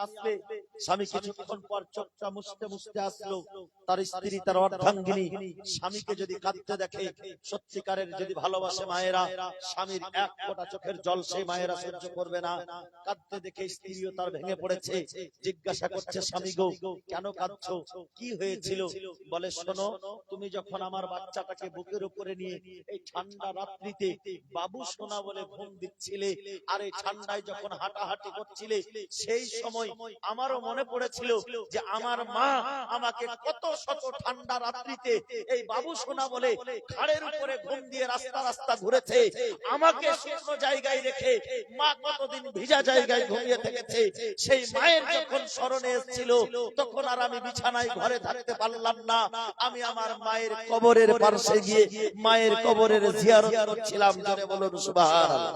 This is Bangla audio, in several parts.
আসলে স্বামী কিছুক্ষণ পর চোখটা মুছতে মুছতে আসলো, তার স্ত্রী তার অর্ধাঙ্গিনী স্বামীকে যদি কাঁদতে দেখে, সত্যিকারের যদি ভালোবাসে মায়েরা, স্বামীর এক ফোঁটা চোখের জল সেই মায়েরা সহ্য করবে না। কাঁদতে দেখে স্ত্রীও তার ভেঙে পড়েছে, জিজ্ঞাসা করছে স্বামী গো কেন কাঁদছো, কি হয়েছিল? বলে শোনো, তুমি যখন আমার বাচ্চাটাকে বুকের উপরে নিয়ে এই ঠান্ডা রাত্রিতে বাবু সোনা বলে ঘুম দিচ্ছিলে, আর এই ঠান্ডায় যখন হাঁটাহাঁটি করছিলে, সেই সময় আমারও মনে পড়েছিল যে আমার মা আমাকে কত শত ঠান্ডা রাত্রিতে এই বাবু সোনা বলে ঘাড়ের উপরে ঘুম দিয়ে রাস্তা রাস্তা ঘুরেছে, আমাকে শুকনো জায়গায় রেখে মা কতদিন ভিজা জায়গায় ঘুমিয়ে থেকেছে। সেই মায়ের যখন স্মরণে এসেছিল, তখন আর আমি বিছানায় ঘরে থাকতে পারলাম না, আমি আমার মায়ের কবরের পাশে গিয়ে মায়ের কবরের জিয়ারত করছিলাম। জোরে বলুন সুবহানাল্লাহ।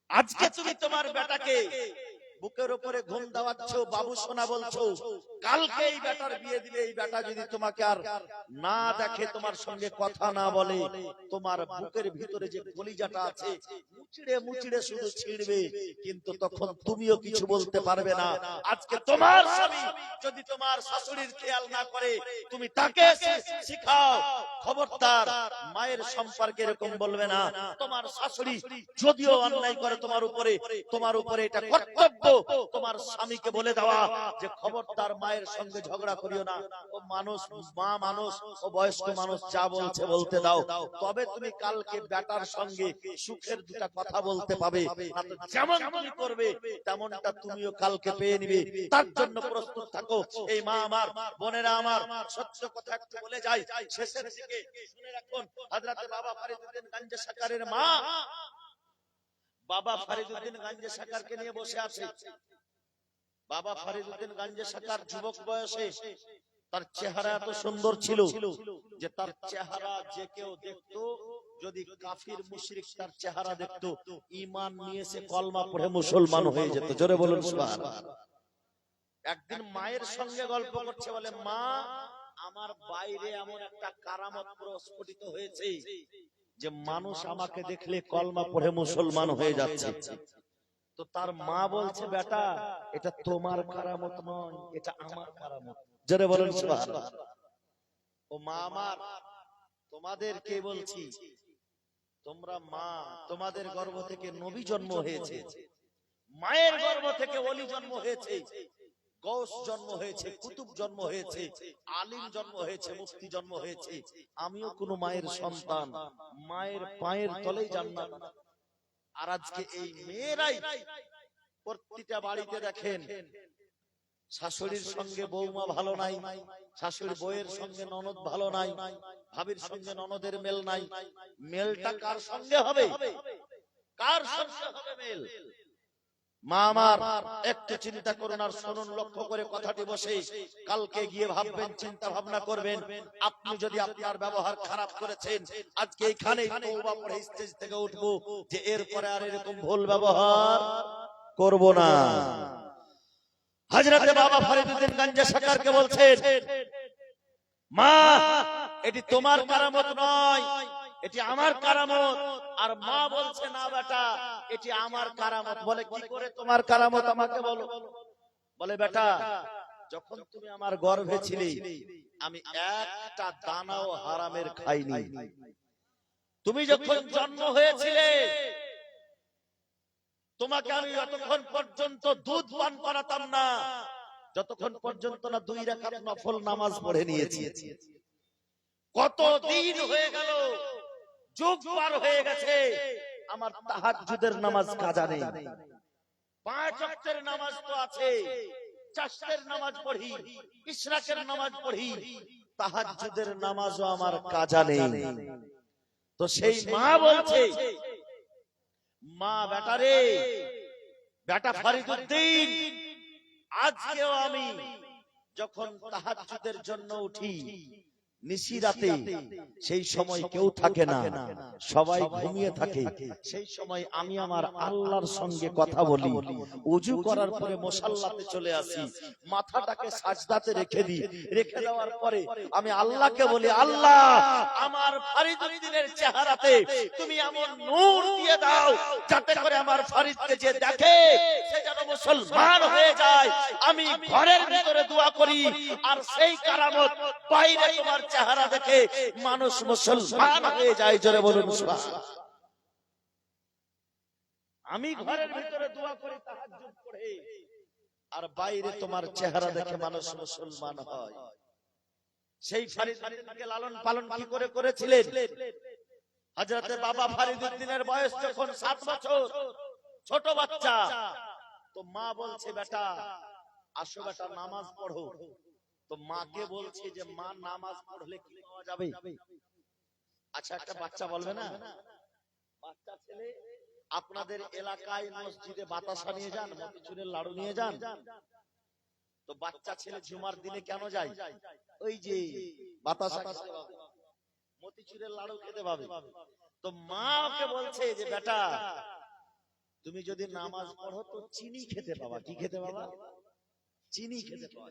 আজকে তুমি তোমার বেটাকে বুকের উপরে ঘুম দেওয়াচ্ছ, বাবু সোনা বলছো, কালকে এই বেটার বিয়ে দিলে এই বেটা যদি তোমাকে আর না দেখে, তোমার সঙ্গে কথা না বলে, তোমার বুকের ভিতরে যে কলিজাটা আছে মুচড়ে মুচড়ে শুধু ছিঁড়বে, কিন্তু তখন তুমিও কিছু বলতে পারবে না। আজকে তোমার স্বামী যদি তোমার শাশুড়ির খেয়াল না করে, তুমি তাকে শিখাও, খবরদার মায়ের সম্পর্কে এরকম বলবে না। তোমার শাশুড়ি যদিও অন্যায় করে তোমার উপরে এটা কর্তব্য তোমার স্বামীকে বলে দেওয়া যে খবরদার মায়ের সঙ্গে ঝগড়া করিও না, ও মানুষ, মা মানুষ, ও বয়স্ক মানুষ, যা বলছে বলতে দাও, তবে তুমি কালকে বেটার সঙ্গে সুখের দুটা কথা বলতে পাবে। না তো যেমন তুমি করবে তেমনটা তুমিও কালকে পেয়ে নিবে। তার জন্য প্রস্তুত থাকো। এই মা আমার, বোনেরা আমার, সত্য কথা একটু বলে যাই শেষের দিকে, শুনে রাখুন। হযরত বাবা ফরিদউদ্দিন গঞ্জে সাকারের মা, বাবা ফরিদউদ্দিন গঞ্জে সাকারকে নিয়ে বসে আছে। বাবা ফরিদউদ্দিন গঞ্জে সাকার যুবক বয়সে, তার চেহারা এত সুন্দর ছিল যে তার চেহারা যে কেউ দেখতো, যদি কাফির মুশরিক তার চেহারা দেখতো, ঈমান নিয়ে সে কলমা পড়ে মুসলমান হয়ে যেত। জোরে বলুন সুবহানাল্লাহ। একদিন মায়ের সঙ্গে গল্প করছে, বলে মা, আমার বাইরে এমন একটা কারামত প্রস্ফুটিত হয়েছে যে মানুষ আমাকে দেখলে কলমা পড়ে মুসলমান হয়ে যাচ্ছে। তো তার মা বলছে, বেটা এটা তোমার কারামত নয়, এটা আমার কারামত। জোরে বলেন সুবহানাল্লাহ। ও মা আমার, তোমাদেরকে বলছি, তোমরা মা, তোমাদের গর্ভ থেকে নবী জন্ম হয়েছে, মায়ের গর্ভ থেকে ওলি জন্ম হয়েছে, গৌস জন্ম হয়েছে, কুতুব জন্ম হয়েছে, আলিম জন্ম হয়েছে, মুফতি জন্ম হয়েছে। আমিও কোন মায়ের সন্তান, মায়ের পায়ের তলেই জান্নাত। আর আজকে এই মেয়েরাই প্রতিটা বাড়িতে দেখেন, শাশুড়ির সঙ্গে বৌমা ভালো নাই, শাশুড়ি বউয়ের সঙ্গে ননদ ভালো নাই, ভাবির সঙ্গে ননদের মেল নাই। মেলটা কার সঙ্গে হবে? কার সঙ্গে হবে মেল? মা আমার, একটু চিন্তা করুন আর শুনুন, লক্ষ্য করে কথাটি বসে কালকে গিয়ে ভাববেন, চিন্তা ভাবনা করবেন। আপনি যদি আপনার ব্যবহার খারাপ করেছেন, আজকে এইখানে তওবা পড়ে স্টেজ থেকে উঠবো যে এরপরে আর এরকম ভুল ব্যবহার করব না। হযরত বাবা ফরিদউদ্দিন গঞ্জে সাকারকে বলছেন, মা, এটি তোমার কারামত নয়, এটি আমার কারামত। আর মা বলছে, না বেটা, এটি আমার কারামত। বলে কি করে তোমার কারামত আমাকে বলো? বলে বেটা, যখন তুমি আমার গর্ভে ছিলে, আমি একটা দানাও হারামের খাইনি। তুমি যখন জন্ম হয়েছিলে, তোমাকে আমি যতক্ষণ পর্যন্ত দুধ পান করাতাম না, যতক্ষণ পর্যন্ত না 2 রাকাত নফল নামাজ পড়ে নিয়েছি। কত দিন হয়ে গেল, যুগ পার হয়ে গেছে, আমার তাহাজ্জুদের নামাজ কাজা নেই। 5 ওয়াক্তের নামাজ তো আছে, চাষের নামাজ পড়ি, ইশরাকের নামাজ পড়ি, তাহাজ্জুদের নামাজও আমার কাজা নেই। তো সেই মা বলছে, মা বেটা রে, বেটা ফরিদউদ্দিন, আজকেও আমি যখন তাহাজ্জুদের জন্য উঠি, নিশি রাতে সেই সময় কেউ থাকে না, সবাই ঘুমিয়ে থাকে। সেই সময় আমি আমার আল্লাহর সঙ্গে কথা বলি, ওযু করার পরে মুসাল্লাতে চলে আসি, মাথাটাকে সাজদাতে রেখে দিই। রেখে দেওয়ার পরে আমি আল্লাহকে বলি, আল্লাহ আমার ফরিদুদ্দিনের চেহারাতে তুমি এমন নূর দিয়ে দাও যাতে করে আমার ফরিদকে যে দেখে সে যেন মুসলমান হয়ে যায়। আমি ঘরের ভিতরে দোয়া করি আর সেই কারামত বাইরে তোমার চেহারা দেখে মানুষ মুসলমান হয়ে যায়। জোরে বলুন সুবহানাল্লাহ। আমি ঘরের ভিতরে দোয়া করি তাহাজ্জুদ পড়ে, আর বাইরে তোমার চেহারা দেখে মানুষ মুসলমান হয়। সেই ফরিদুদ্দিনকে লালন পালন কি করে করেছিলেন? হযরতে বাবা ফরিদুদ্দিনের বয়স যখন 7 বছর, ছোট বাচ্চা, তো মা বলছে বেটা আসো বেটা নামাজ পড়ো। তো মাকে বলছে যে মা নামাজ পড়লে কি পাওয়া যাবে? আচ্ছা একটা বাচ্চা বলবে না, বাচ্চা ছেলে আপনাদের এলাকায় মসজিদে বাতাসা নিয়ে যান, মতিচুরের লাড়ু নিয়ে যান, তো বাচ্চা ছেলে জুমার দিনে কেন যায়? ওই যে বাতাসা খেতে পাবে, মতিচুরের লাড়ু খেতে পাবে। তো মা ওকে বলছে যে বেটা তুমি যদি নামাজ পড়ো তো চিনি খেতে পাবা। কি খেতে পাবা? চিনি খেতে পাবা।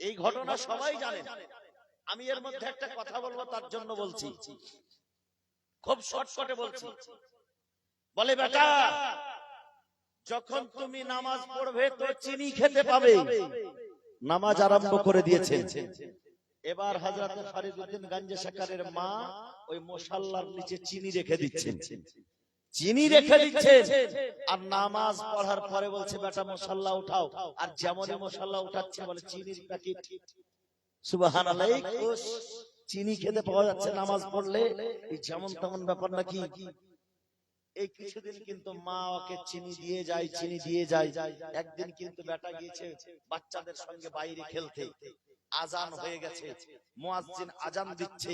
এই ঘটনা সবাই জানেন। আমি এর মধ্যে একটা কথা বলবো, তার জন্য বলছি, খুব শর্টকাটে বলছি। বলে বেটা যখন তুমি নামাজ পড়বে তো চিনি খেতে পাবে। নামাজ আরম্ভ করে দিয়েছেন। এবার হযরত ফরিদুদ্দিন গঞ্জে সরকারের মা ওই মুসাল্লার নিচে চিনি রেখে দিচ্ছেন, চিনি রেখে দিচ্ছেন। আর নামাজ পড়ার পরে বলছে বেটা মুসাল্লা উঠাও। আর যেমনই মুসাল্লা উঠাচ্ছে বলে চিনির প্যাকেট। সুবহানাল্লাহ। চিনি খেতে পাওয়া যাচ্ছে নামাজ পড়লে, এই যেমন তেমন ব্যাপার নাকি? এই কিছুদিন কিন্তু মা ওকে চিনি দিয়ে যায়, চিনি দিয়ে যায়। একদিন কিন্তু বেটা গিয়েছে বাচ্চাদের সঙ্গে বাইরে খেলতে, আজান হয়ে গেছে, মুয়াজ্জিন আজান দিচ্ছে,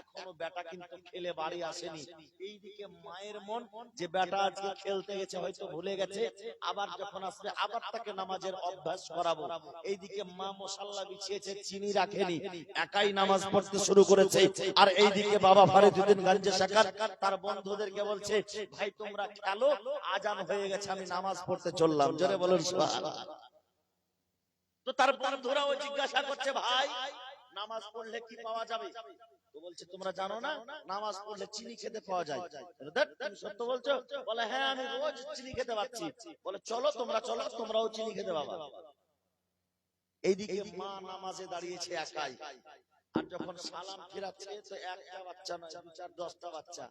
এখনো বেটা কিন্তু খেলে বাড়ি আসেনি। এইদিকে মায়ের মন যে বেটা আজকে খেলতে গেছে হয়তো ভুলে গেছে, আবার যখন আসবে আবার তাকে নামাজের অভ্যাস করাবো। এইদিকে মা মুসাল্লা বিছিয়েছে, চিনি রাখেনি, একাই নামাজ পড়তে শুরু করেছে। আর এইদিকে বাবা ফরিদুদ্দিন গঞ্জে সরকার তার বন্ধুদেরকে বলছে ভাই তোমরা খেলো, আজান হয়ে গেছে, আমি নামাজ পড়তে চললাম। জোরে বলুন সুবহানাল্লাহ। তো তার বন্ধুরাও জিজ্ঞাসা করছে ভাই নামাজ পড়লে কি পাওয়া যাবে? তো বলছে তোমরা জানো না নামাজ পড়লে চিনি খেতে পাওয়া যায়। তুমি সত্য বলছো? বলে হ্যাঁ আমি রোজ চিনি খেতে পাচ্ছি। বলে চলো তোমরা, চলো তোমরাও চিনি খেতে পাবা। এইদিকে মা নামাজে দাঁড়িয়েছে একাই, আর যখন সালাম ফিরাচ্ছে তো একটা বাচ্চা নয়, 2-4-10টা বাচ্চা।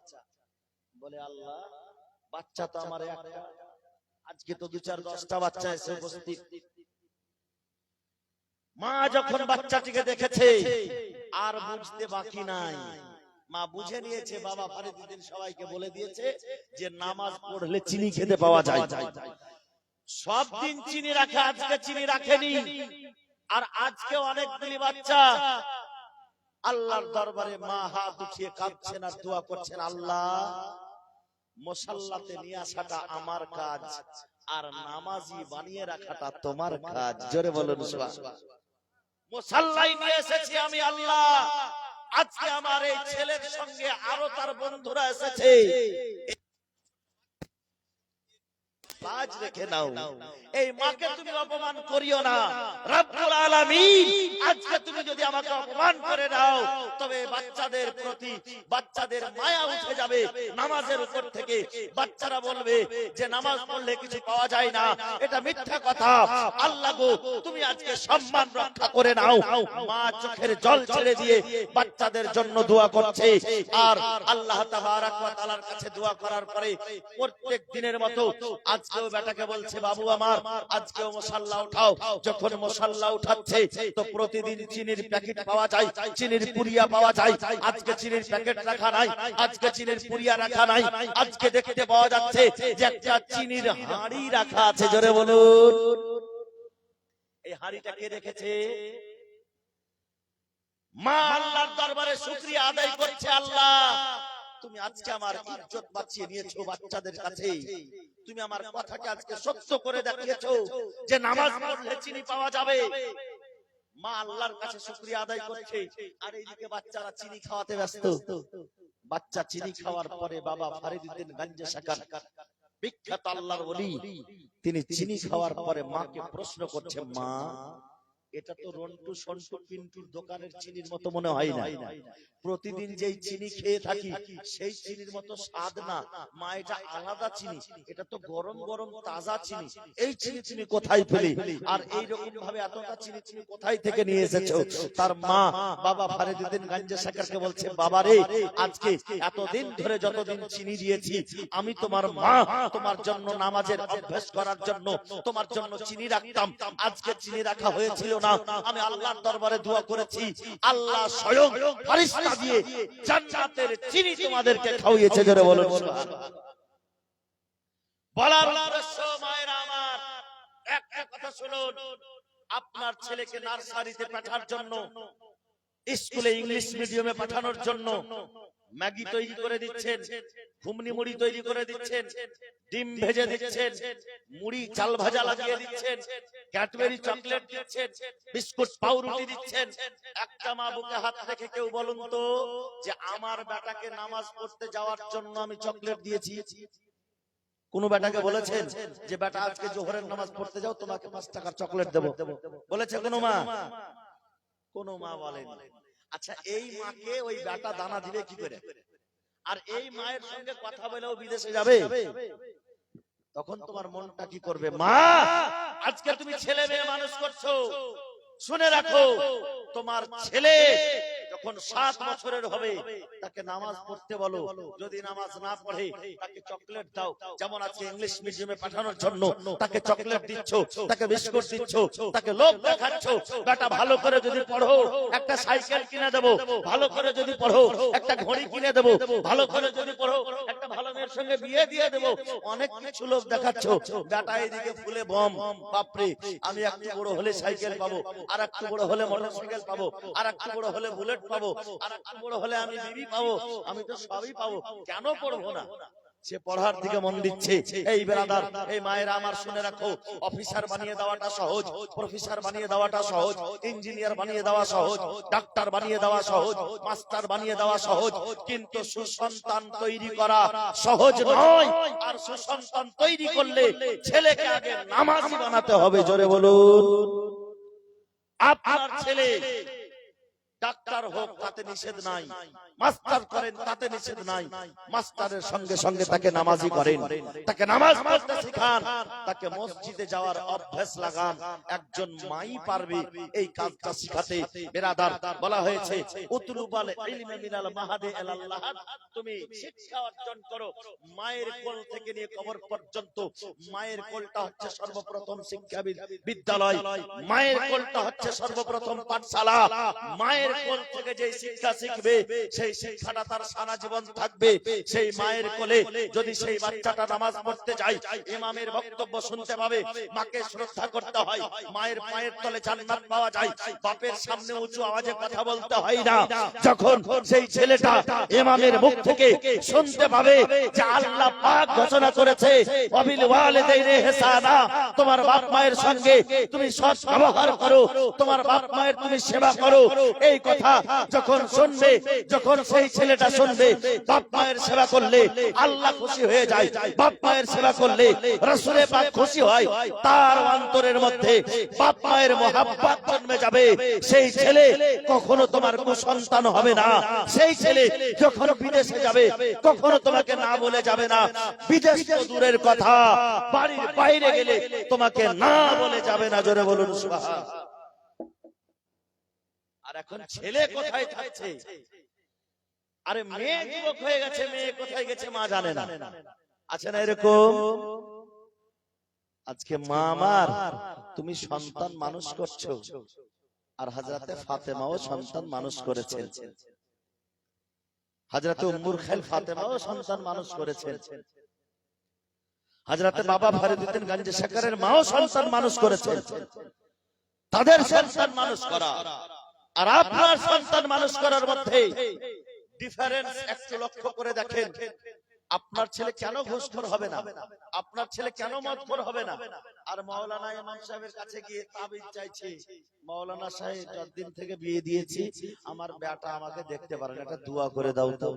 বলে আল্লাহ বাচ্চা তো আমার একটা, আজকে তো 2-4-10টা বাচ্চা এসে উপস্থিত। মা যখন বাচ্চাটিকে দেখেছে আর বুঝতে বাকি নাই, মা বুঝে নিয়েছে বাবা ফরিদুদ্দিন সবাইকে বলে দিয়েছে যে নামাজ পড়লে চিনি খেতে পাওয়া যায়। সব দিন চিনি রাখে, আজকে চিনি রাখেনি। আর আজকে অনেকগুলি বাচ্চা আল্লাহর দরবারে মা হাত উঠিয়ে কাঁদছেন আর দোয়া করছেন, আল্লাহ মুসাল্লাতে নিয়ে আসাটা আমার কাজ, আর নামাজি বানিয়ে রাখাটা তোমার কাজ। জোরে বলুন সুবহানাল্লাহ। মুসাল্লাই নিয়ে এসেছি আমি আল্লাহ, আজকে আমার এই ছেলের সঙ্গে আরো তার বন্ধুরা এসেছে, লাজ রেখে নাও, এই মাকে তুমি অপমান করিও না। রব্বুল আলামিন আজকে তুমি যদি আমাকে অপমান করে দাও তবে বাচ্চাদের প্রতি বাচ্চাদের মায়া উঠে যাবে নামাজের উপর থেকে। বাচ্চারা বলবে যে নামাজ পড়লে কিছু পাওয়া যায় না, এটা মিথ্যা কথা। আল্লাহ গো তুমি আজকে সম্মান রক্ষা করে নাও। মা চোখের জল ছেড়ে দিয়ে বাচ্চাদের জন্য দোয়া করছে। আর আল্লাহ তাবারক ওয়া তাআলার কাছে দোয়া করার পরে প্রত্যেক দিনের মতো আজকেও বেটাকে বলছে বাবু আমার আজকেও মুসাল্লা উঠাও। যখন মুসাল্লা উঠাচ্ছে তো প্রতিদিন চিনির প্যাকেট পাওয়া যায়, চিনির পুরিয়া পাওয়া যায়। আজকে চিনির প্যাকেট রাখা নাই, আজকে চিনির পুরিয়া রাখা নাই, আজকে দেখতে পাওয়া যাচ্ছে যে একটা চিনির হাঁড়ি রাখা আছে। জোরে বলুন। এই হাঁড়িটা কে রেখেছে? মা আল্লাহর দরবারে শুকরিয়া আদায় করছে, আল্লাহ তুমি আজকে আমার ইজ্জত বাঁচিয়ে নিয়েছো বাচ্চাদের কাছে, তুমি আমার কথাকে আজকে সত্য করে দেখিয়েছো যে নামাজ পড়লে চিনি পাওয়া যাবে। মা আল্লাহর কাছে শুকরিয়া আদায় করছে, আর এইদিকে বাচ্চারা চিনি খাওয়াতে ব্যস্ত। বাচ্চা চিনি খাওয়ার পরে বাবা ফরিদউদ্দিন গঞ্জে শাকার বিখ্যাত আল্লাহর ওলি, তিনি চিনি খাওয়ার পরে মাকে প্রশ্ন করছে, মা এটা তো রন্টু সন্টু পিন্টুর দোকানের চিনির মতো মনে হয় না, প্রতিদিন যেই চিনি খেয়ে থাকি সেই চিনির মতো স্বাদ না, মা এটা আলাদা চিনি, এটা তো গরম গরম তাজা চিনি, এই চিনি তুমি কোথায় পেলে, আর এই রকম ভাবে এতটা চিনি তুমি কোথায় থেকে নিয়ে এসেছো? তার মা বাবা ফরিদউদ্দিন গঞ্জে শাকারকে বলছে, বাবা রে, আজকে এতদিন ধরে যতদিন চিনি দিয়েছি আমি তোমার মা, তোমার জন্য নামাজের অভ্যাস করার জন্য তোমার জন্য চিনি রাখতাম, আজকে চিনি রাখা হয়েছিল না, আমি আল্লাহর দরবারে দোয়া করেছি, আল্লাহ স্বয়ং ফেরেশতা দিয়ে জান্নাতের চিনি তোমাদেরকে খাওয়িয়েছে। জোরে বলুন সুবহানাল্লাহ। বলার উদ্দেশ্য মায়েরা আমার, একটা কথা শুনুন, আপনার ছেলেকে নার্সারিতে পাঠানোর জন্য, স্কুলে ইংলিশ মিডিয়ামে পাঠানোর জন্য ম্যাগি তৈরি করে দিচ্ছেন, ঘুমনি মুড়ি তৈরি করে দিচ্ছেন, ডিম ভেজে দিচ্ছেন, মুড়ি চাল ভাজা লাগিয়ে দিচ্ছেন, ক্যাডবেরি চকলেট দিচ্ছেন, বিস্কুট পাউরুটি দিচ্ছেন। একটা মা বুকে হাত রেখে কেউ বলুন তো যে আমার বেটাকে নামাজ পড়তে যাওয়ার জন্য আমি চকলেট দিয়েছি? কোন বেটাকে বলেছেন যে বেটা আজকে জোহরের নামাজ পড়তে যাও তোমাকে 5 টাকার চকলেট দেব? বলেছে কোনো মা? কোনো মা বলেন। আচ্ছা, এই মাকে ওই বেটা দানা দিবে কি করে? আর এই মায়ের সঙ্গে কথা বলেও বিদেশে যাবে, তখন তোমার মনটা কি করবে? মা, আজকে তুমি ছেলে মেয়ে মানুষ করছো, শুনে রাখো, তোমার ছেলে যখন 7 বছরের হবে তাকে নামাজ পড়তে বলো, যদি নামাজ না পড়ে তাকে চকলেট দাও। যেমন আজকে ইংলিশ মিডিয়ামে পাঠানোর জন্য তাকে চকলেট দিচ্ছ, তাকে বিস্কুট দিচ্ছ, তাকে লোভ দেখাচ্ছ, বেটা ভালো করে যদি পড়ো একটা সাইকেল কিনে দেবো, ভালো করে যদি পড়ো একটা ঘড়ি কিনে দেবো, ভালো করে যদি পড়ো একটা ভালো মেয়ের সঙ্গে বিয়ে দিয়ে দেবো, অনেক কিছু লোভ দেখাচ্ছ। বেটা এদিকে ফুলে বম, বাপরে আমি একটু বড় হলে সাইকেল পাবো, আর একটু বড় হলে মোটরসাইকেল পাবো, আর একটু বড় হলে বুলেট পাবো, আর একটু বড় হলে আমি বিবি পাবো, আমি তো সবই পাবো, কেন পড়বো না? সে পড়ার দিকে মন দিচ্ছে। এই ব্রাদার, এই মায়েরা আমার শুনে রাখো, অফিসার বানিয়ে দেওয়াটা সহজ, প্রফেসর বানিয়ে দেওয়াটা সহজ, ইঞ্জিনিয়ার বানিয়ে দেওয়া সহজ, ডাক্তার বানিয়ে দেওয়া সহজ, মাস্টার বানিয়ে দেওয়া সহজ, কিন্তু সুসন্তান তৈরি করা সহজ নয়। আর সুসন্তান তৈরি করলে ছেলেকে আগে নামাজি বানাতে হবে। জোরে বলুন। আপনার ছেলে ডাক্তার হোক তাতে নিষেধ নাই, মাস্টার করেন তাতে নিষেধ নাই, মাস্টারের সঙ্গে সঙ্গে তাকে নামাজি করেন, তাকে নামাজ পড়তে শিখান, তাকে মসজিদে যাওয়ার অভ্যাস লাগান। একজন মাই পারবে এই কাজটা শিখাতে। বেরাদার, বলা হয়েছে উতলুবাল ইলমে মিনাল মাহাদে ইলাল লাহাদ, তুমি শিক্ষা অর্জন করো মায়ের কোল থেকে নিয়ে কবর পর্যন্ত। মায়ের কোলটা হচ্ছে সর্বপ্রথম শিক্ষা বিদ্যালয়, মায়ের কোলটা হচ্ছে সর্বপ্রথম পাঠশালা। মায়ের কোল থেকে যে শিক্ষা শিখবে সেই শিক্ষাটা তার সারা জীবন থাকবে। সেই মায়ের কোলে যদি সেই বাচ্চাটা নামাজ পড়তে যায়, ইমামের বক্তব্য শুনতে পাবে, মাকে শ্রদ্ধা করতে হয়, মায়ের পায়ের তলে জান্নাত পাওয়া যায়, বাপের সামনে উঁচু আওয়াজে কথা বলতে হয় না। যখন সেই ছেলেটা ইমামের মুখ থেকে শুনতে পাবে যে আল্লাহ পাক ঘোষণা করেছে ওয়াবিল ওয়ালিদাইনি ইহসানা, তোমার বাপ মায়ের সঙ্গে তুমি সৎ ব্যবহার করো, তোমার বাপ মায়ের তুমি সেবা করো, এই কথা যখন শুনবে, যখন সেই ছেলেটা শুনবে বাপ মায়ের সেবা করলে আল্লাহ খুশি হয়ে যায়, বাপ মায়ের সেবা করলে রাসূল পাক খুশি হয়, তার অন্তরের মধ্যে বাপ মায়ের মহব্বত জন্মে যাবে। সেই ছেলে কখনো তোমার কুসন্তান হবে না। সেই ছেলে যখন বিদেশে যাবে কখনো তোমাকে না বলে যাবে না। বিদেশ তো দূরের কথা, বাড়ির বাইরে গেলে তোমাকে না বলে যাবে না। জোরে বলুন সুবহানাল্লাহ। আর এখন ছেলে কোথায় থাকছে? আরে মেয়ে যুবক হয়ে গেছে, মেয়ে কোথায় গেছে মা জানে না। আছে না এরকম? আজকে মা আমার, তুমি সন্তান মানুষ করছো, আর হযরতে ফাতেমাও সন্তান মানুষ করেছেন, হযরতে উম্মুল খাইল ফাতেমাও সন্তান মানুষ করেছেন, হযরতে বাবা ফরিদউদ্দিন গঞ্জে শাকারের মাও সন্তান মানুষ করেছেন। তাদের সন্তান মানুষ করা আর আপনার সন্তান মানুষ করার মধ্যে ডিফারেন্স একটু লক্ষ্য করে দেখেন। আপনার ছেলে কেন ঘুষখোর হবে না? আপনার ছেলে কেন মদখোর হবে না? আর মাওলানা ইমাম সাহেবের কাছে গিয়ে তাবিজ চাইছে, মাওলানা সাহেব যতদিন থেকে বিয়ে দিয়েছি আমার বেটা আমাকে দেখতে পারে না, একটা দোয়া করে দাও তো।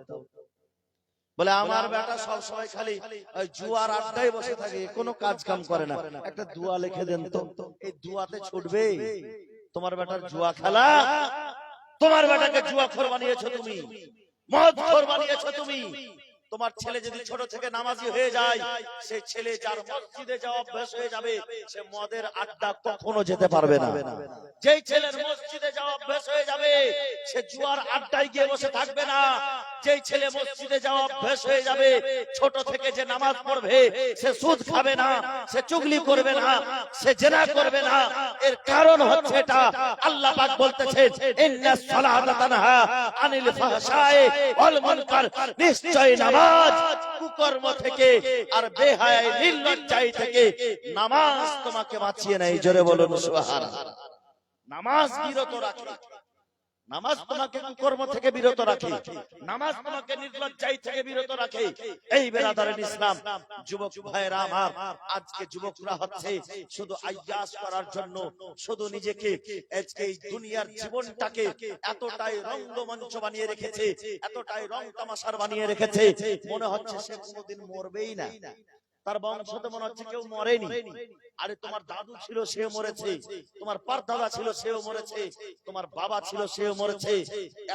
বলে আমার বেটা সব সময় খালি ওই জুয়ার আড্ডায় বসে থাকে, কোনো কাজ কাম করে না, একটা দোয়া লিখে দেন তো। এই দোয়াতে ছুটবে তোমার বেটার জুয়া খেলা? তোমার বেটাকে জুয়াখোর বানিয়েছো তুমি, মদখোর বানিয়েছো তুমি। তোমার ছেলে যদি ছোট থেকে নামাজি হয়ে যায়, সেই ছেলে যার মসজিদে যাওয়া অভ্যাস হয়ে যাবে, সে মদের আড্ডা কখনো যেতে পারবে না। যেই ছেলের মসজিদে যাওয়া অভ্যাস হয়ে যাবে, সে জুয়ার আড্ডায় গিয়ে বসে থাকবে না। যেই ছেলে মসজিদে যাওয়া অভ্যাস হয়ে যাবে, ছোট থেকে যে নামাজ পড়বে, সে সুদ খাবে না, সে চুগলি করবে না, সে জেনা করবে না। এর কারণ হচ্ছে এটা, আল্লাহ পাক বলতেছেন ইন্নাস সালাতা তানহা আনিল ফাহশায়ে ওয়াল মুনকার, নিশ্চয় নামাজ কুকর্ম থেকে আর বেহায়াই নির্লজ্জাই থেকে নামাজ তোমাকে বাঁচিয়ে নেয়। জোরে বলুন সুবহানাল্লাহ। নামাজ বিরত রাখে, নামাজ তোমাকে কুকর্ম থেকে বিরত রাখে, নামাজ তোমাকে নির্লজ্জাই থেকে বিরত রাখে। এই বেরাদারের ইসলাম যুবক ভাইরা আমার, আজকে যুবকরা হচ্ছে শুধু আইয়াস করার জন্য, শুধু নিজেকে আজকে এই দুনিয়ার জীবনটাকে এতটাই রঙ্গমঞ্চ বানিয়ে রেখেছে, এতটাই রং তামাশার বানিয়ে রেখেছে, মনে হচ্ছে সে কোনোদিন মরবেই না। তার বংশতে মনে হচ্ছে কেউ মরেনি। আরে তোমার দাদু ছিল সেও মরেছে, তোমার পরদাদা ছিল সেও মরেছে, তোমার বাবা ছিল সেও মরেছে।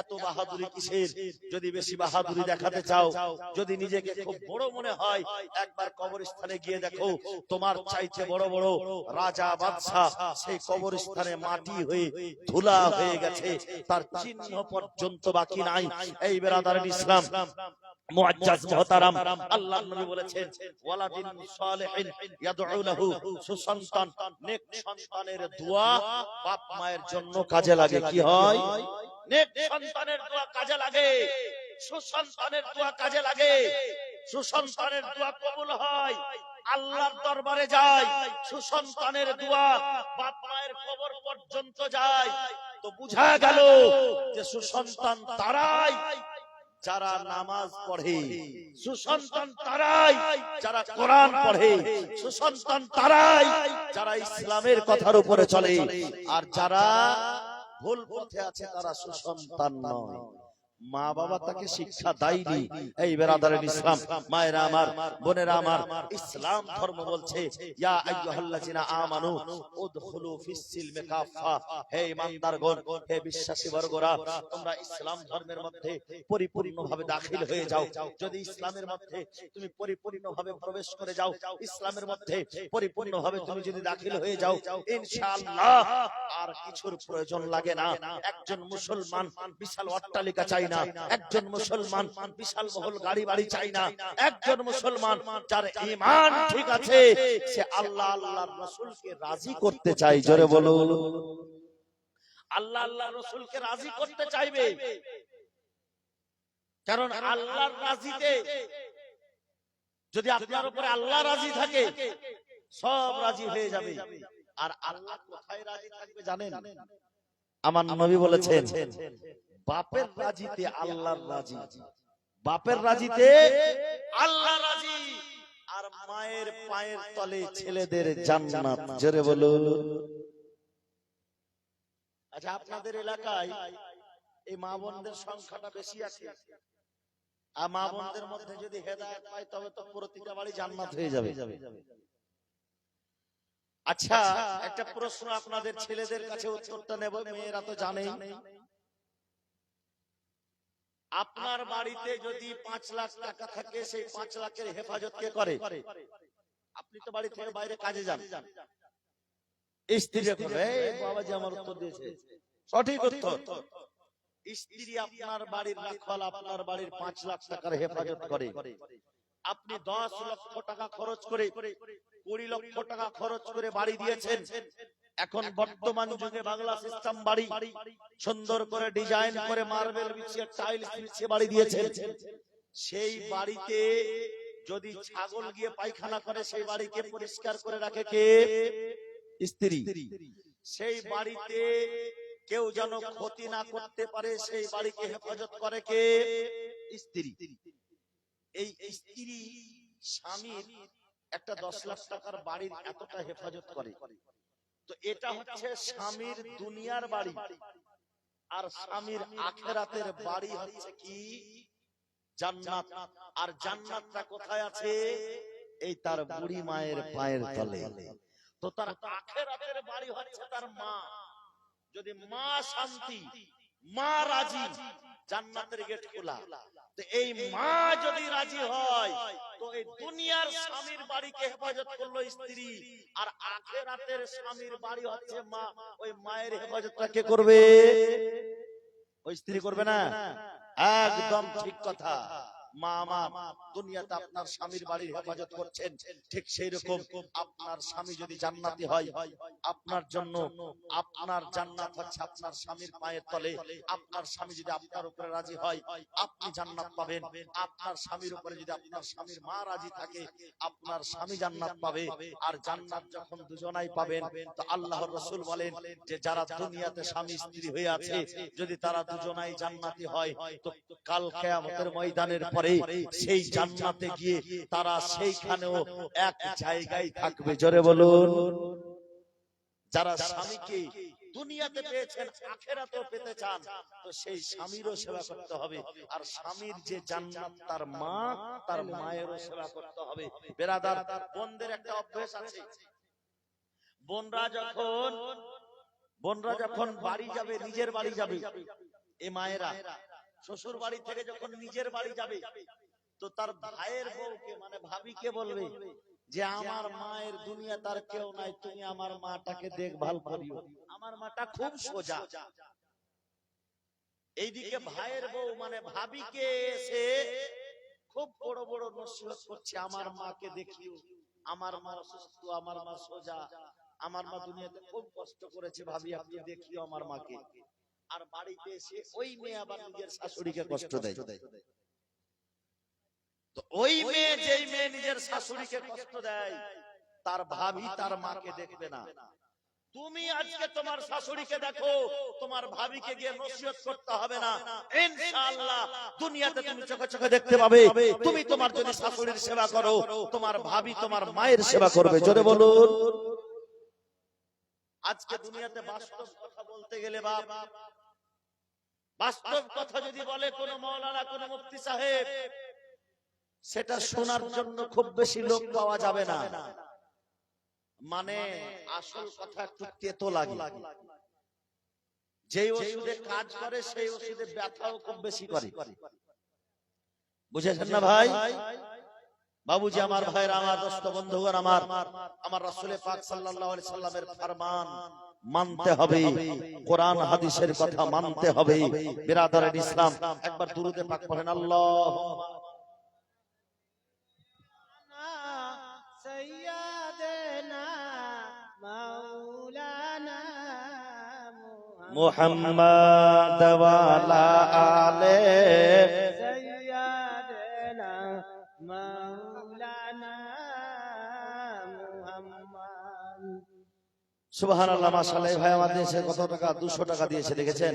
এত বাহাদুরি কিসের? যদি বেশি বাহাদুরি দেখাতে চাও, যদি নিজেকে খুব বড় মনে হয়, একবার কবরস্থানে গিয়ে দেখো, তোমার চাইতে বড় বড় রাজা বাদশা সেই কবরস্থানে মাটি হয়ে ধুলা হয়ে গেছে, তার চিহ্ন পর্যন্ত বাকি নাই। এই বেরাদারের ইসলাম মুআজ্জাজ মুহতারাম, আল্লাহর নবী বলেছেন ওয়ালাদিন সালিহিন ইয়াদউ লাহু, সুসন্তান নেক সন্তানের দোয়া বাপ মায়ের জন্য কাজে লাগে। কি হয়? নেক সন্তানের দোয়া কাজে লাগে, সুসন্তানের দোয়া কাজে লাগে, সুসন্তানের দোয়া কবুল হয়, আল্লাহর দরবারে যায়, সুসন্তানের দোয়া বাপ মায়ের কবর পর্যন্ত যায়। তো বুঝা গেল যে সুসন্তান তারাই যারা নামাজ পড়ে, সুসন্তান তারাই যারা কোরআন পড়ে, সুসন্তান তারাই যারা ইসলামের কথার উপরে চলে। আর যারা ভুল পথে আছে তারা সুসন্তান নয়, মা বাবা তাকে শিক্ষা দেয়নি। এই বেরাদারের ইসলাম মায়েরা আমার, বোনেরা আমার, ইসলাম ধর্ম বলছে ইয়া আইয়ুহাল্লাযিনা আমানু উদখুলু ফিস সিলমি কাফা, হে ঈমানদারগণ, হে বিশ্বাসী বর্গরা, তোমরা ইসলাম ধর্মের মধ্যে পরিপূর্ণভাবে দাখিল হয়ে যাও। যদি ইসলামের মধ্যে তুমি পরিপূর্ণভাবে প্রবেশ করে যাও, ইসলামের মধ্যে পরিপূর্ণভাবে তুমি যদি দাখিল হয়ে যাও, ইনশাআল্লাহ আর কিছুর প্রয়োজন লাগে না। একজন মুসলমান বিশাল অট্টালিকা চাই না, একজন মুসলমান বিশাল মহল গাড়ি বাড়ি চাই না। একজন মুসলমান যার ঈমান ঠিক আছে, সে আল্লাহ আল্লাহর রাসূলকে রাজি করতে চায়। জোরে বলুন, আল্লাহ আল্লাহর রাসূলকে রাজি করতে চাইবে। কারণ আল্লাহর রাজিতে, যদি আপনার উপরে আল্লাহ রাজি থাকে, সব রাজি হয়ে যাবে। আর আল্লাহ কোথায় রাজি থাকবে জানেন? আমার নবী বলেছেন বাপের রাজিতে আল্লাহর রাজি, বাপের রাজিতে আল্লাহ রাজি, আর মায়ের পায়ের তলে ছেলেদের জান্নাত। জোরে বলুন। আচ্ছা, আপনাদের এলাকায় এই মা বোনদের সংখ্যাটা বেশি আছে, আর মা বোনদের মধ্যে যদি হেদায়েত পায় তবে তো প্রতিটা বাড়ি জান্নাত হয়ে যাবে। আচ্ছা, একটা প্রশ্ন আপনাদের ছেলেদের কাছে উত্তরটা নেব, মেয়েরা তো জানেই। আপনার বাড়িতে যদি 5 লাখ টাকা থাকে, সেই 5 লাখের হেফাজত কে করে? আপনি তো বাড়ি থেকে বাইরে কাজে যান, স্ত্রী করে। বাবাজি আমার উত্তর দিয়েছে, সঠিক উত্তর। স্ত্রী আপনার বাড়ির রাখওয়াল, আপনার বাড়ির 5 লাখ টাকার হেফাজত করে। আপনি 10 লক্ষ টাকা খরচ করে, 20 লক্ষ টাকা খরচ করে বাড়ি দিয়েছেন। এখন বর্তমান যুগে বাংলা সিস্টেম বাড়ি সুন্দর করে ডিজাইন করে মার্বেল বিছিয়ে টাইলস বিছিয়ে বাড়ি দিয়েছেন। সেই বাড়িতে যদি ছাগল গিয়ে পায়খানা করে, সেই বাড়িকে পরিষ্কার করে রাখে কে? স্ত্রী। সেই বাড়িতে কেউ যেন ক্ষতি না করতে পারে, সেই বাড়িকে হেফাজত করে কে? স্ত্রী। এই স্ত্রী স্বামীর একটা 10 লাখ টাকার বাড়ির এতটা হেফাজত করে, তো এটা হচ্ছে স্বামীর দুনিয়ার বাড়ি, আর স্বামীর আখিরাতের বাড়ি হচ্ছে কি জান্নাত। আর জান্নাতটা কোথায় আছে? এই তার বুড়ি মায়ের পায়ের তলে। তো তার আখিরাতের বাড়ি হচ্ছে তার মা। যদি মা শান্তি, মা রাজি, জান্নাতের গেট খোলা। তো এই মা যদি রাজি হয়, তো এই দুনিয়ার স্বামীর বাড়িকে হেফাজত করলো স্ত্রী, আর আখিরাতের স্বামীর বাড়ি হচ্ছে মা। ওই মায়ের হেফাজতটা কে করবে? ওই স্ত্রী করবে না? একদম ঠিক কথা। মা আমার দুনিয়াতে আপনার স্বামীর বাড়ির হেফাজত করছেন, ঠিক সেই রকম আপনার স্বামী যদি জান্নাতি হয়, আপনার জন্য আপনার জান্নাত হচ্ছে আপনার স্বামীর পায়ের তলে। আপনার স্বামী যদি আপনার উপরে রাজি হয়, আপনি জান্নাত পাবেন। আপনার স্বামীর উপরে যদি আপনার স্বামীর মা রাজি থাকে, আপনার স্বামী জান্নাত পাবে। আর জান্নাত যখন দুজনাই পাবেন, তো আল্লাহর রাসূল বলেন যে যারা দুনিয়াতে স্বামী স্ত্রী হয়ে আছে, যদি তারা দুজনাই জান্নাতি হয়, তো কাল কিয়ামতের ময়দানের পরে সেই জান্নাতে গিয়ে তারা সেইখানেও এক জায়গায় থাকবে। জোরে বলুন। যারা স্বামীকে দুনিয়াতে পেয়েছেন, আখিরাতেও পেতে চান, তো সেই স্বামীরও সেবা করতে হবে। আর স্বামীর যে জান্নাত তার মা, তার মায়েরও সেবা করতে হবে। বেরাদার, বোনদের একটা অভ্যাস আছে। বোনরা যখন বাড়ি যাবে, নিজের বাড়ি যাবে, এই মায়েরা শ্বশুর বাড়ি থেকে যখন নিজের বাড়ি যাবে, তো তার ভাইয়ের বউকে মানে ভাবিকে বলবে যে আমার মায়ের দুনিয়া তার কেউ নাই, তুমি আমার মাটাকে দেখভাল করিও, আমার মাটা খুব সোজা। এইদিকে ভাইয়ের বউ মানে ভাবিকে এসে খুব বড় বড় নসিহত করছে, আমার মাকে দেখিও, আমার মা সুস্থ, আমার মা সোজা, আমার মা দুনিয়াতে খুব কষ্ট করেছে, ভাবি আপনি দেখিও আমার মাকে। আর বাড়িতে এসে ওই মেয়ে আবার নিজের শাশুড়িকে কষ্ট দেয়। তো ওই মেয়ে, যেই মেয়ে নিজের শাশুড়িকে কষ্ট দেয়, তার ভাবি তার মাকে দেখবে না। তুমি আজকে তোমার শাশুড়িকে দেখো, তোমার ভাবিকে গিয়ে নসিহত করতে হবে না। ইনশাআল্লাহ দুনিয়াতে তুমি চোখে চোখে দেখতে পাবে, তুমি তোমার যদি শাশুড়ির সেবা করো, তোমার ভাবি তোমার মায়ের সেবা করবে। জোরে বলুন। আজকে দুনিয়াতে বাস্তব কথা বলতে গেলে, বাপ বাস্তব কথা যদি বলে কোন মাওলানা, কোন মুফতি সাহেব, সেটা শোনার জন্য খুব বেশি লোক পাওয়া যাবে না। মানে আসল কথা একটু তেতো লাগে। যেই ওষুধে কাজ করে সেই ওষুধে ব্যথাও খুব বেশি করে। বুঝেছেন না ভাই? বাবুজি, আমার ভাইরা, আমার দোস্ত বন্ধুগণ, আমার রাসূল পাক সাল্লাল্লাহু আলাইহি সাল্লামের ফরমান মানতে হবে, কোরআন হাদিসের কথা মানতে হবে। বিরাদরান ইসলাম, একবার দুরূদে পাক পড়েন। আল্লাহুম্মা সাইয়্যিদানা মাওলানা মুহাম্মদ ওয়া আলা আলে সাইয়্যিদানা মাওলানা মুহাম্মদ। সুবহানাল্লাহ, মাশাআল্লাহ। ভাই আমাদের দেশে কত টাকা? 200 টাকা দিয়েছে, দেখেছেন?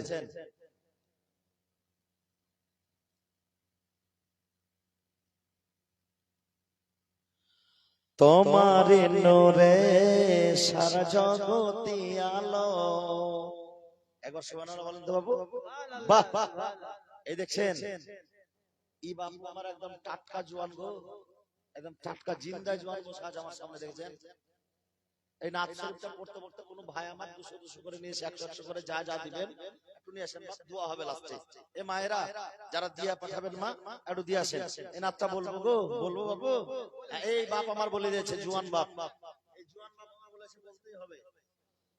তোমার নূরে সারা জগতি আলো। একবার সুবহানাল্লাহ বলেন তো বাবু। বাহ, এই দেখছেন, ই বাপ আমার একদম টাটকা জওয়ান গো, একদম টাটকা জিন্দা জওয়ান বসে আছে আমার সামনে, দেখছেন? এই নাত শরীফটা পড়তে পড়তে কোনো ভাই আমার 200 করে নিয়ে এসে 100 করে যা যা দিবেন একটু নিয়ে আসেন, দোয়া হবে লাস্টে। এ মায়েরা যারা দিয়া পাঠাবেন, মা একটু দিয়ে আসেন। এই নাতটা বলবো গো, বলবো বাবু। এই বাপ আমার বলে দিয়েছে, জওয়ান বাপ, এই জওয়ান বাপ আমার বলেছে, বলতেই হবে।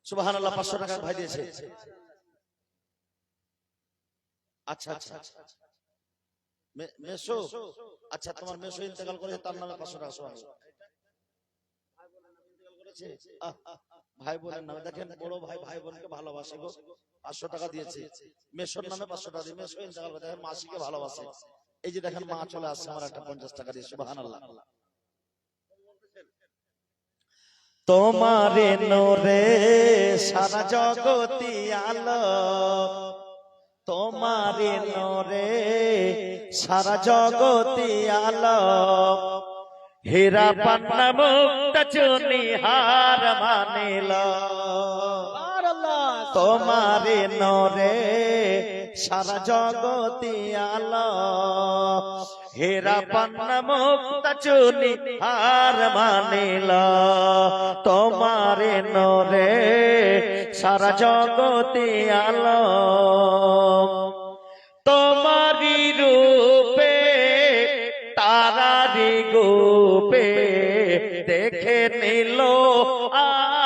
সুবহানাল্লাহ, 500 টাকা ভাই দিয়েছে। আচ্ছা আচ্ছা, মেসো, আচ্ছা তোমার মেসো ইন্তেকাল করেছে, তার নামে 500 টাকা। সুবহানাল্লাহ। ভাই বোনের নামে, দেখেন বড় ভাই ভাই বোনকে ভালোবাসে গো, 500 টাকা দিয়েছে। মেসোর নামে 500 টাকা দিয়ে মেসো ইন্তেকাল করে, দেখেন মাসিকে ভালোবাসে। এই যে দেখেন মা চলে আসছে আমার একটা 50 টাকা দিয়ে। সুবহানাল্লাহ। তোমার নূরে সারা জগতি আলো, তোমারে নরে সারা জগতে আলোক, হীরা পান্না মুক্তা চুনি হার মানিল। তোমারে নরে সারা জগতে আলোক, হীরা পান্না মুক্তা চুনি হার মানিল। তোমারে নরে সারা জগতে আলোক, তোমারি রূপে তারারি গোপে দেখে নিল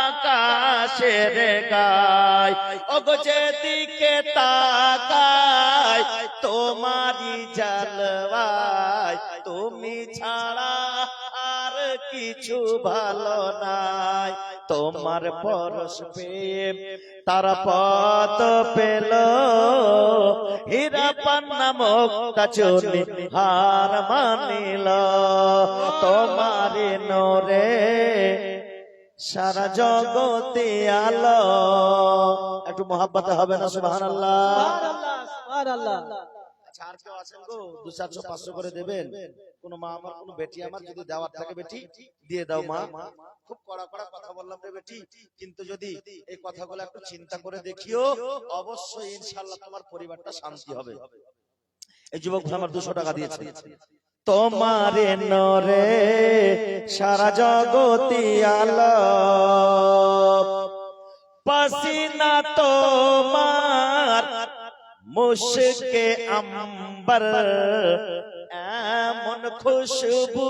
আকাশের গায়। ওগো যেদিকে তাকায় তোমারি জালওয়ায়, তুমি ছাড়া আর কিছু ভালো নাই। তোমার পরশ প্রেম তারা পদ পেল, হীরা পান্না মুক্তা চুনি হার মানিল। তোমারে নরে সারা জগতে আলো। একটু মহাব্বতে হবে না? সুবহানাল্লাহ। আচ্ছা, আর কেউ আছেন গো? 200, 400, 500 করে দেবেন? কোন মা আমার, কোন বেটি আমার যদি দেওয়ার থাকে বেটি দিয়ে দাও মা। খুব কড়া কড়া কথা বললাম রে বেটি, কিন্তু যদি এই কথাগুলো একটু চিন্তা করে দেখিও, অবশ্যই ইনশাআল্লাহ তোমার পরিবারটা শান্তি হবে। এই যুবক আমার 200 টাকা দিয়েছে। তোমারে নরে সারা জগতে আলো, পাসিনা তোমার মুশকে আম্বর, এমন খুশবু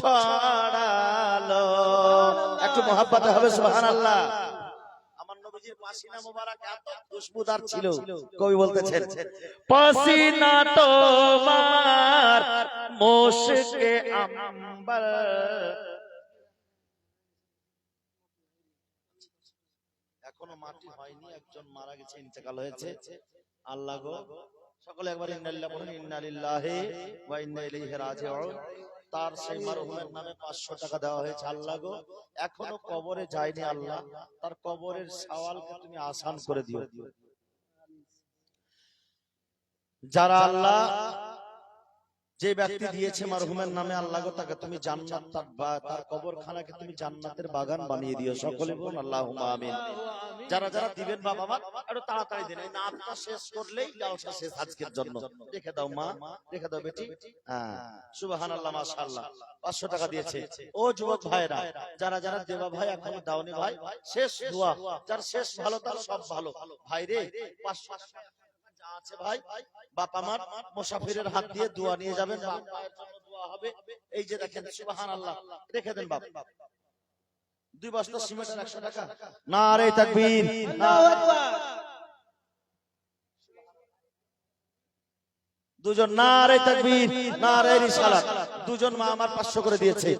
ছড়ালো। একটু মহাব্বতে হবে সুবহানাল্লাহ। আমার নবীজির পাসিনা মোবারক এত খুশবুদার ছিল, কবি বলতেছেন পাসিনা তোমার মুশকে আম্বর। এখনো মাটি হয়নি, একজন মারা গেছে, ইন্তেকাল হয়েছে। আল্লাহ গো, সকলে একবার ইন্নালিল্লাহি বলুন, ইন্নালিল্লাহি ওয়া ইন্না ইলাইহি রাজিউন। তার সেই মরহুমের নামে 500 টাকা দেওয়া হয়েছে। আল্লাহ গো, এখনো কবরে যায়নি, আল্লাহ তার কবরের সওয়ালকে তুমি আসান করে দিও। যারা আল্লাহ যে ব্যক্তি দিয়েছে মরহুমের নামে, আল্লাহ গো তাকে তুমি জান্নাত, তার কবরখানাকে তুমি জান্নাতের বাগান বানিয়ে দিও। সকলে বলুন আল্লাহুম্মা আমিন। যারা যারা দিবেন বাবা আমার একটু তাড়াতাড়ি দিন, এই নাতটা শেষ করলেই জালসা শেষ আজকের জন্য। রেখে দাও মা, রেখে দাও বেটি। হ্যাঁ, সুবহানাল্লাহ, মাশাআল্লাহ। 500 টাকা দিয়েছে। ও যুবক ভাইরা, যারা যারা দেবা ভাই এখনো দাওনি ভাই, শেষ দোয়া, যার শেষ ভালো তার সব ভালো। ভাই রে, 500 টাকা যা আছে ভাই, বাপ আমার মুসাফিরের হাত দিয়ে দোয়া নিয়ে যাবেন, বাপ মায়ের জন্য দোয়া হবে। এই যে দেখেন, সুবহানাল্লাহ, রেখে দেন বাপ। 2 বস্তা সিমেন্টের 100 টাকা। নারে তাকবীর, আল্লাহু আকবার। দুজন নারে তাকবীর, নারে রিসালাত। দুজন মা আমার 500 করে দিয়েছে।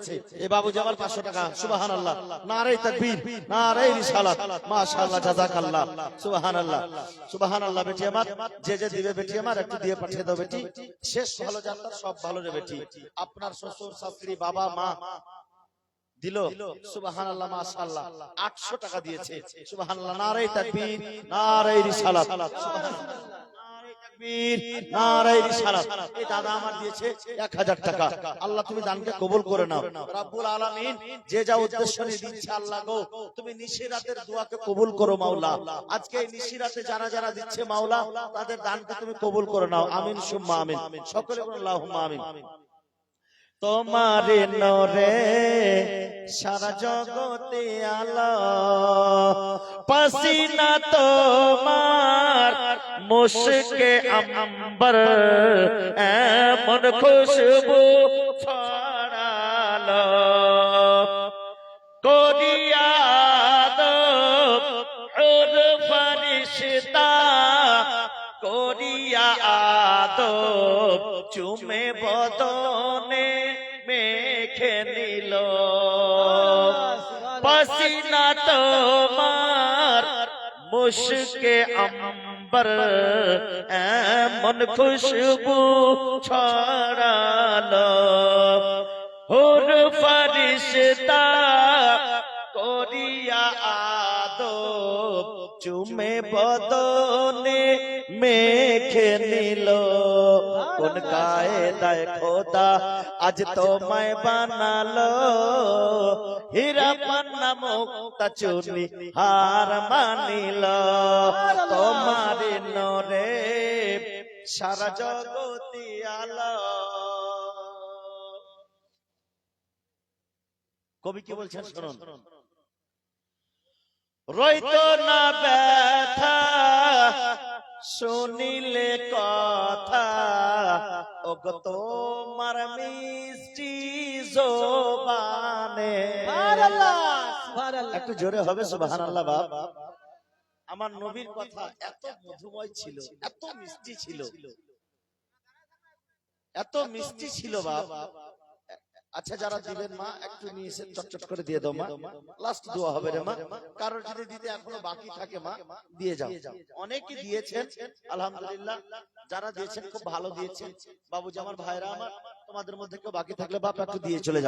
এই বাবুজি আমার 500 টাকা। সুবহানাল্লাহ, নারে তাকবীর, নারে রিসালাত। মাশাআল্লাহ, জাযাকাল্লাহ। সুবহানাল্লাহ, সুবহানাল্লাহ। বেটি আমার, যে যে দিবে বেটি আমার একটু দিয়ে পাঠিয়ে দাও বেটি। শেষ ভালো যাত্রা সব ভালো রে বেটি। আপনার শ্বশুর শাশুড়ি বাবা মা দিল, সুবহানাল্লাহ, মাশাআল্লাহ। 800 টাকা দিয়েছে। সুবহানাল্লাহ, নারে তাকবীর, নারে রিসালাত। সুবহানাল্লাহ, নারে তাকবীর, নারে রিসালাত। এই দাদা আমার দিয়েছে 1000 টাকা। আল্লাহ তুমি দানকে কবুল করে নাও। রব্বুল আলামিন যে যা উদ্দেশ্য নিয়ে দিচ্ছে, আল্লাহ গো তুমি নিশিরাতের দোয়াকে কবুল করো মাওলা। আজকে এই নিশিরাতে যারা যারা দিচ্ছে মাওলা, তাদের দানকে তুমি কবুল করে নাও। আমিন সুম্মা আমিন। সকলে বলুন আল্লাহুম্মা আমিন। তোমারে নরে সারা জগতে আলো, পাসিনা তোমার মুশকে আম্বর, এমন খুশবু ছড়ালো। করিয়া আদব ওর ফরিশতা, করিয়া আদব চুমে বদনে মেখে নিল। পাসিনা তোমার মুশকে আম্বর, এমন খুশবু ছড়ালো। হুর ফরিশতা করি করিয়া আদব চুমে বদনে মেখে নিল কোন কায়দায় খোদা আজ তোমায় বানালো হীরা পান্না মুক্তা চুনি হার মানিল তোমার নরে সারা জগতি আলো। কবি কি বলছেন শুনুন। রইতো না ব্যথা শুনিলে কথা ওগো তোমার মিষ্টি জবানে। একটু জোরে হবে সুবহানাল্লাহ বাপ। আমার নবীর কথা এত মধুময় ছিল, এত মিষ্টি ছিল, এত মিষ্টি ছিল বাপ। আচ্ছা যারা দিবেন মা একটু নিয়ে এসে চটচট করে দিয়ে দাও মা, লাস্ট দোয়া হবে রে মা। কারোর যদি দিতে এখনো বাকি থাকে মা দিয়ে যাও। অনেকে দিয়েছেন আলহামদুলিল্লাহ, যারা দিয়েছেন খুব ভালো দিয়েছেন। বাবুজি আমার ভাইরা আমার, তোমাদের মধ্যে কেউ বাকি থাকলে বাপ একটু দিয়ে চলে যাও।